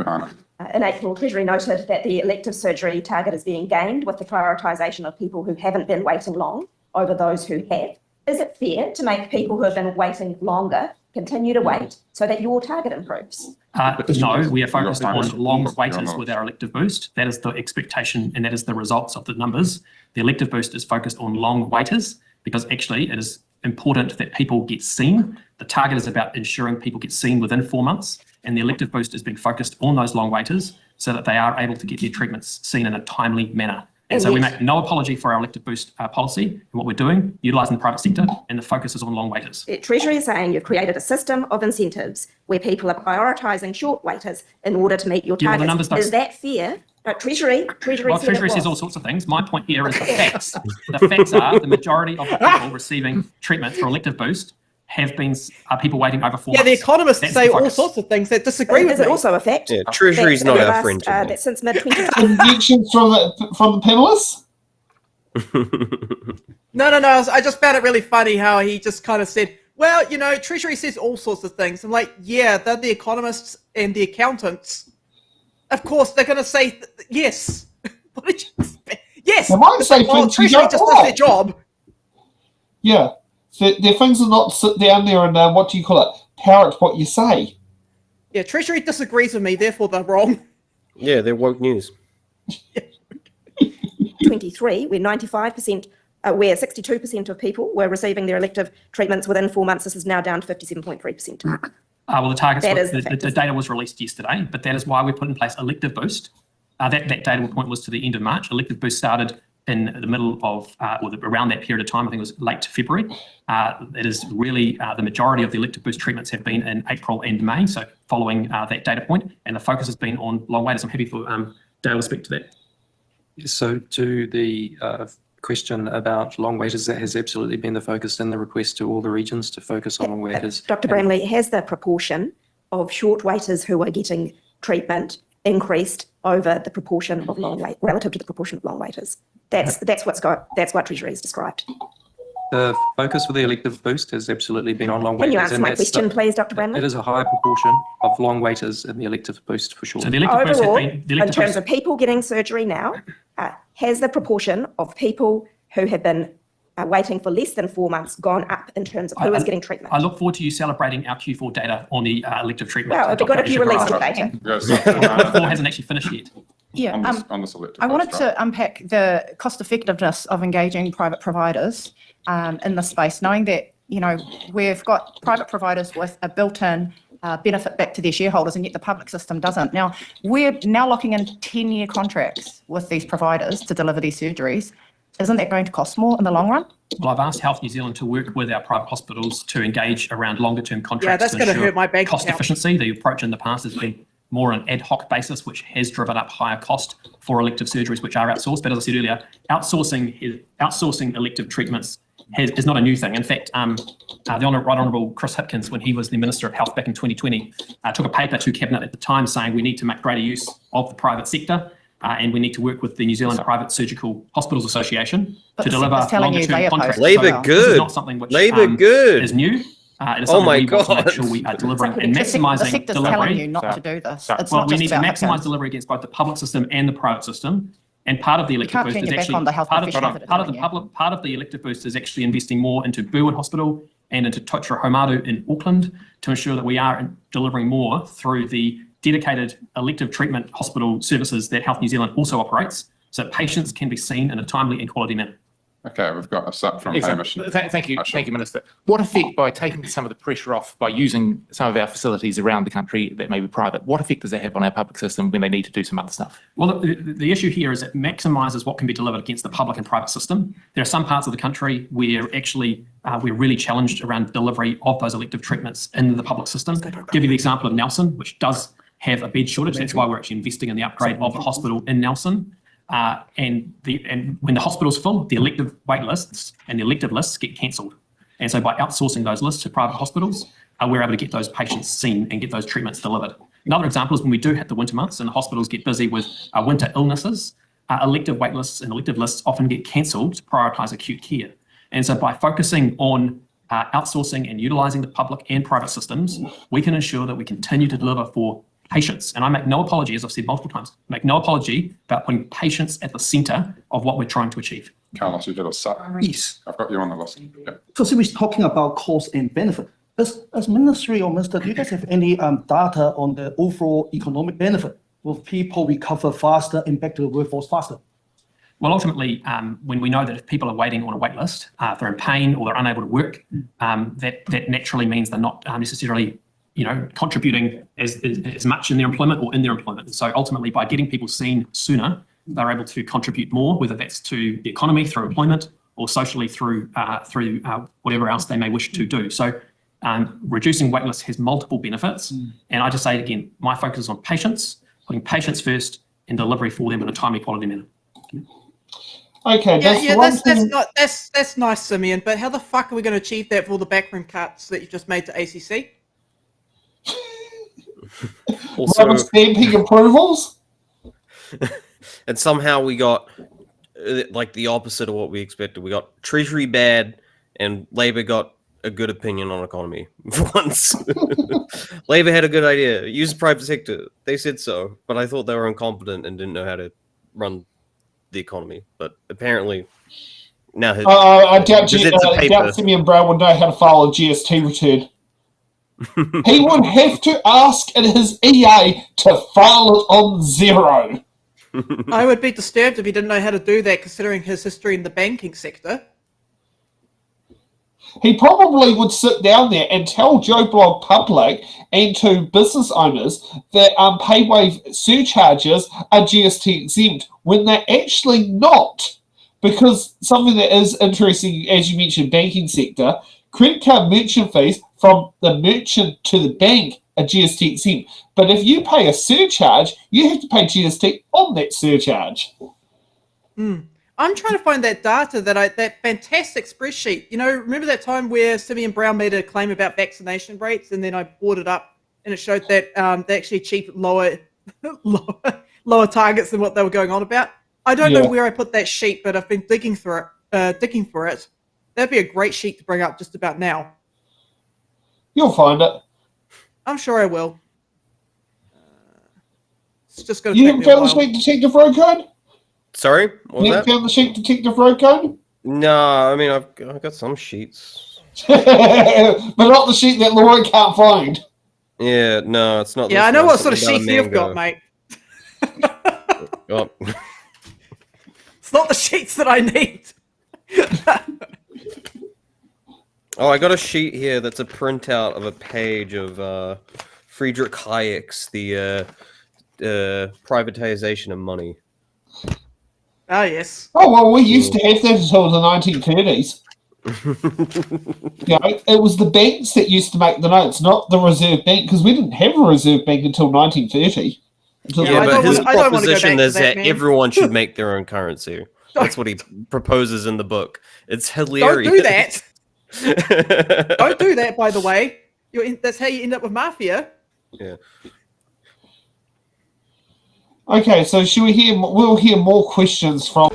Anna. In April, Treasury noted that the elective surgery target is being gained with the prioritisation of people who haven't been waiting long over those who have. Is it fair to make people who have been waiting longer continue to wait so that your target improves? No, we are focused on long waiters with our elective boost. That is the expectation and that is the results of the numbers. The elective boost is focused on long waiters because actually it is important that people get seen. The target is about ensuring people get seen within 4 months, and the elective boost has been focused on those long waiters so that they are able to get their treatments seen in a timely manner. And so we make no apology for our elective boost policy and what we're doing, utilising the private sector, and the focus is on long waiters. Treasury is saying you've created a system of incentives where people are prioritising short waiters in order to meet your targets. Well, the numbers is that fair? No, Treasury says all sorts of things. My point here is the facts. The facts are the majority of the people receiving treatment for elective boost are people waiting over 4 months. Yeah, the economists say all sorts of things that disagree with me. Is it also a fact? Yeah, Treasury's not our friend. That since mid-2020... Objections from the panellists? No. I just found it really funny how he just kind of said, well, Treasury says all sorts of things. I'm like, yeah, they're the economists and the accountants. Of course, they're going to say yes. What did you expect? Yes. They might say things Treasury just does their job. Yeah. Their things are not sit down there and, parrot what you say. Yeah, Treasury disagrees with me, therefore they're wrong. Yeah, they're woke news. 23, where 62% of people were receiving their elective treatments within 4 months. This is now down to 57.3%. Well, the data was released yesterday, but that is why we put in place elective boost. That data point was to the end of March. Elective boost started in the middle of, around that period of time. I think it was late February. It is really the majority of the elective boost treatments have been in April and May, so following that data point, and the focus has been on long waiters. I'm happy for Dale to speak to that. So to the question about long waiters, that has absolutely been the focus in the request to all the regions to focus on long waiters. Dr. Bramley, has the proportion of short waiters who are getting treatment increased over the proportion of relative to the proportion of long waiters? That's what Treasury has described. The focus for the elective boost has absolutely been on long waiters. Can you answer my question, please, Dr. Bramley? It is a high proportion of long waiters in the elective boost for sure. So the elective overall, boost in terms of people getting surgery now, has the proportion of people who have been waiting for less than 4 months gone up in terms of who is getting treatment? I look forward to you celebrating our Q4 data on the elective treatment. Well, it'd be good if you released your data. Q4 hasn't actually finished yet. Yeah, I wanted to unpack the cost effectiveness of engaging private providers in this space, knowing that, we've got private providers with a built-in benefit back to their shareholders, and yet the public system doesn't. Now, we're now locking in 10-year contracts with these providers to deliver these surgeries. Isn't that going to cost more in the long run? Well, I've asked Health New Zealand to work with our private hospitals to engage around longer-term contracts. Yeah, that's going to hurt my bank cost efficiency. The approach in the past has been more on an ad hoc basis, which has driven up higher cost for elective surgeries, which are outsourced. But as I said earlier, outsourcing elective treatments is not a new thing. In fact, the Right Honourable Chris Hipkins, when he was the Minister of Health back in 2020, took a paper to Cabinet at the time saying we need to make greater use of the private sector. And we need to work with the New Zealand Private Surgical Hospitals Association to deliver longer-term contracts. Labour good. This is not something which is new. It is something we want to make sure we are delivering and maximising the sector's delivery. Telling you not to do this. It's Well, not we just need to about maximise delivery against both the public system and the private system. And part of the elective boost is actually part of the elective boost is actually investing more into Burwood Hospital and into Totara Haumāru in Auckland to ensure that we are delivering more through the dedicated elective treatment hospital services that Health New Zealand also operates, so that patients can be seen in a timely and quality manner. Okay, we've got a sup from Hamish. Thank you, Minister. What effect, by taking some of the pressure off, by using some of our facilities around the country that may be private, what effect does that have on our public system when they need to do some other stuff? Well, the issue here is it maximises what can be delivered against the public and private system. There are some parts of the country where actually we're really challenged around delivery of those elective treatments in the public system. I'll give you the example of Nelson, which does have a bed shortage. That's why we're actually investing in the upgrade of the hospital in Nelson. And when the hospital's full, the elective wait lists and the elective lists get cancelled. And so by outsourcing those lists to private hospitals, we're able to get those patients seen and get those treatments delivered. Another example is when we do hit the winter months and the hospitals get busy with winter illnesses, elective wait lists and elective lists often get cancelled to prioritise acute care. And so by focusing on outsourcing and utilising the public and private systems, we can ensure that we continue to deliver for patience. And I make no apology, as I've said multiple times, make no apology about putting patience at the centre of what we're trying to achieve. Carlos, you got a SAP. Yes. I've got you on the list. Yeah. So since we're talking about cost and benefit, as Ministry or Minister, do you guys have any data on the overall economic benefit? Will people recover faster and back to the workforce faster? Well, ultimately, when we know that if people are waiting on a wait list, if they're in pain or they're unable to work, that naturally means they're not necessarily, contributing as much in their employment or in their employment. And so ultimately, by getting people seen sooner, they're able to contribute more, whether that's to the economy through employment or socially through whatever else they may wish to do. So reducing wait lists has multiple benefits. And I just say it again, my focus is on patients, putting patients first and delivery for them in a timely, quality manner. Okay, That's nice, Simeon. But how the fuck are we going to achieve that for all the backroom cuts that you just made to ACC? rubber stamping approvals. And somehow we got like the opposite of what we expected. We got Treasury bad, and Labor got a good opinion on economy for once. Labor had a good idea. Use the private sector. They said so, but I thought they were incompetent and didn't know how to run the economy. But apparently now I doubt Simeon Brown would know how to file a GST return. He would have to ask in his EA to file it on zero. I would be disturbed if he didn't know how to do that, considering his history in the banking sector. He probably would sit down there and tell Joe Blog Public and to business owners that pay wave surcharges are GST exempt when they're actually not. Because something that is interesting, as you mentioned, banking sector, credit card merchant fees from the merchant to the bank are GST exempt. But if you pay a surcharge, you have to pay GST on that surcharge. I'm trying to find that data, that fantastic spreadsheet. Remember that time where Simeon Brown made a claim about vaccination rates, and then I brought it up, and it showed that they actually achieved lower targets than what they were going on about. I don't know where I put that sheet, but I've been digging for it. That'd be a great sheet to bring up just about now. You'll find it. I'm sure I will. It's just going to You take haven't me a found the while. sheet detective road code? Sorry? What You was haven't that? found the sheet detective road code? No, I mean, I've got some sheets. But not the sheet that Laura can't find. Yeah, no, it's not. Yeah, this I know one. what sort of Something sheets about a you've got, mango. mate. Oh. It's not the sheets that I need. Oh, I got a sheet here that's a printout of a page of Friedrich Hayek's The Privatization of Money. Ah, yes. Oh, well, we used to have that until the 1930s. It was the banks that used to make the notes, not the Reserve Bank, because we didn't have a Reserve Bank until 1930. Yeah, but his I don't wanna go proposition back to is that, that man. everyone should make their own currency. That's what he proposes in the book. It's hilarious. Don't do that. Don't do that, by the way. That's how you end up with mafia. Yeah. Okay, so we'll hear more questions from